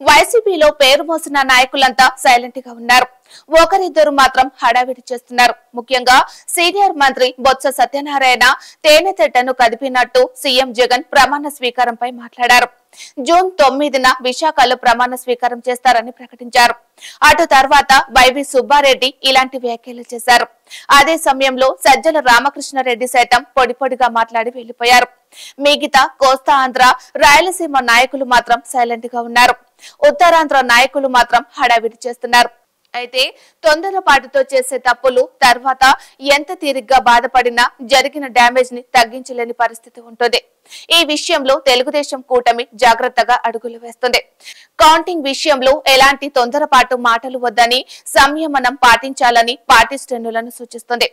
వైసీపీలో పేరు మోసిన నాయకులంతా సైలెంట్ గా ఉన్నారు. ఒకరిద్దరు మాత్రం హడావిడి చేస్తున్నారు. ముఖ్యంగా సీనియర్ మంత్రి బొత్స సత్యనారాయణ తేనెతెట్టను కదిపినట్టు సీఎం జగన్ ప్రమాణ స్వీకారంపై మాట్లాడారు. జూన్ 9న విశాఖలో ప్రమాణ స్వీకారం చేస్తారని ప్రకటించారు. అటు తర్వాత వైవి సుబ్బారెడ్డి ఇలాంటి వ్యాఖ్యలు చేశారు. అదే సమయంలో సజ్జల రామకృష్ణారెడ్డి సైతం పొడిపొడిగా మాట్లాడి వెళ్లిపోయారు. మిగతా కోస్తా ఆంధ్ర, రాయలసీమ నాయకులు మాత్రం సైలెంట్ గా ఉన్నారు. ఉత్తరాంధ్ర నాయకులు మాత్రం హడావిడి చేస్తున్నారు. అయితే తొందరపాటుతో చేసే తప్పులు తర్వాత ఎంత తీరిగ్గా బాధపడినా జరిగిన డ్యామేజ్ ని తగ్గించలేని పరిస్థితి ఉంటుంది. ఈ విషయంలో తెలుగుదేశం కూటమి జాగ్రత్తగా అడుగులు వేస్తుంది. కౌంటింగ్ విషయంలో ఎలాంటి తొందరపాటు మాటలు వద్దని, సంయమనం పాటించాలని పార్టీ శ్రేణులను సూచిస్తుంది.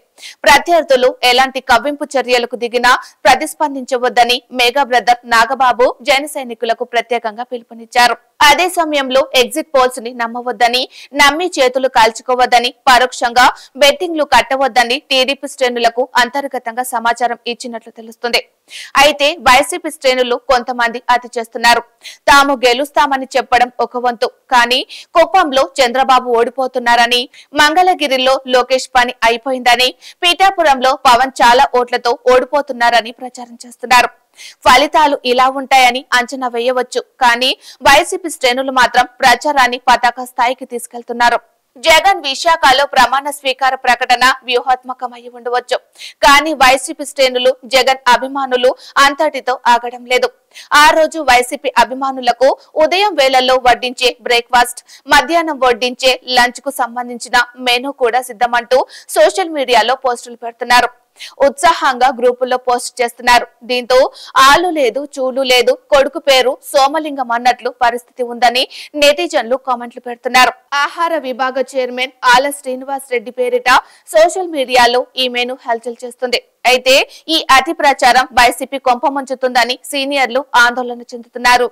ప్రత్యర్థులు ఎలాంటి కవ్వింపు చర్యలకు దిగినా ప్రతిస్పందించవద్దని మెగా బ్రదర్ నాగబాబు జన సైనికులకు ప్రత్యేకంగా పిలుపునిచ్చారు. అదే సమయంలో ఎగ్జిట్ పోల్స్ ని నమ్మవద్దని, నమ్మి చేతులు కాల్చుకోవద్దని, పరోక్షంగా బెట్టింగ్లు కట్టవద్దని టీడీపీ శ్రేణులకు అంతర్గతంగా సమాచారం ఇచ్చినట్లు తెలుస్తుంది. అయితే వైసీపీ శ్రేణులు కొంతమంది అతి చేస్తున్నారు. తాము గెలుస్తామని చెప్పడం ఒక వంతు, కానీ కుప్పంలో చంద్రబాబు ఓడిపోతున్నారని, మంగళగిరిలో లోకేష్ పని అయిపోయిందని, పీఠాపురంలో పవన్ చాలా ఓట్లతో ఓడిపోతున్నారని ప్రచారం చేస్తున్నారు. ఫలితాలు ఇలా ఉంటాయని అంచనా వేయవచ్చు, కానీ వైసీపీ శ్రేణులు మాత్రం ప్రచారాన్ని పతాక స్థాయికి తీసుకెళ్తున్నారు. జగన్ విశాఖలో ప్రమాణ స్వీకార ప్రకటన వ్యూహాత్మకమై ఉండవచ్చు, కానీ వైసీపీ శ్రేణులు, జగన్ అభిమానులు అంతటితో ఆగడం లేదు. ఆ రోజు వైసీపీ అభిమానులకు ఉదయం వేళల్లో వడ్డించే బ్రేక్ఫాస్ట్, మధ్యాహ్నం వడ్డించే లంచ్ కు సంబంధించిన మెనూ కూడా సిద్ధమంటూ సోషల్ మీడియాలో పోస్టులు పెడుతున్నారు. ఉత్సాహంగా గ్రూపుల్లో పోస్ట్ చేస్తున్నారు. దీంతో ఆలు లేదు, చూలు లేదు, కొడుకు పేరు సోమలింగం అన్నట్లు పరిస్థితి ఉందని నెటిజన్లు కామెంట్లు పెడుతున్నారు. ఆహార విభాగ చైర్మన్ ఆల శ్రీనివాస్ రెడ్డి పేరిట సోషల్ మీడియాలో ఈ మెనూ హల్చల్ చేస్తుంది. అయితే ఈ అతి ప్రచారం వైసీపీ కొంప ముంచుతుందని సీనియర్లు ఆందోళన చెందుతున్నారు.